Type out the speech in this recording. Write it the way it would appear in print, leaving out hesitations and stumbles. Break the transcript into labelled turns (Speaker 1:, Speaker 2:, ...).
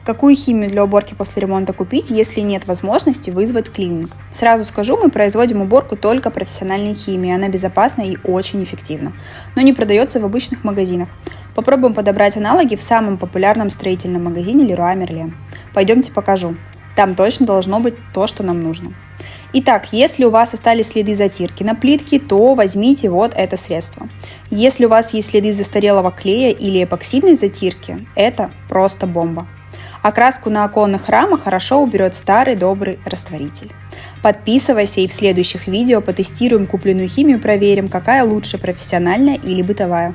Speaker 1: Какую химию для уборки после ремонта купить, если нет возможности вызвать клининг? Сразу скажу, мы производим уборку только профессиональной химией, она безопасна и очень эффективна, но не продается в обычных магазинах. Попробуем подобрать аналоги в самом популярном строительном магазине Leroy Merlin. Пойдемте покажу. Там точно должно быть то, что нам нужно. Итак, если у вас остались следы затирки на плитке, то возьмите вот это средство. Если у вас есть следы застарелого клея или эпоксидной затирки, это просто бомба. Окраску на оконных рамах хорошо уберет старый добрый растворитель. Подписывайся, и в следующих видео потестируем купленную химию, проверим, какая лучше, профессиональная или бытовая.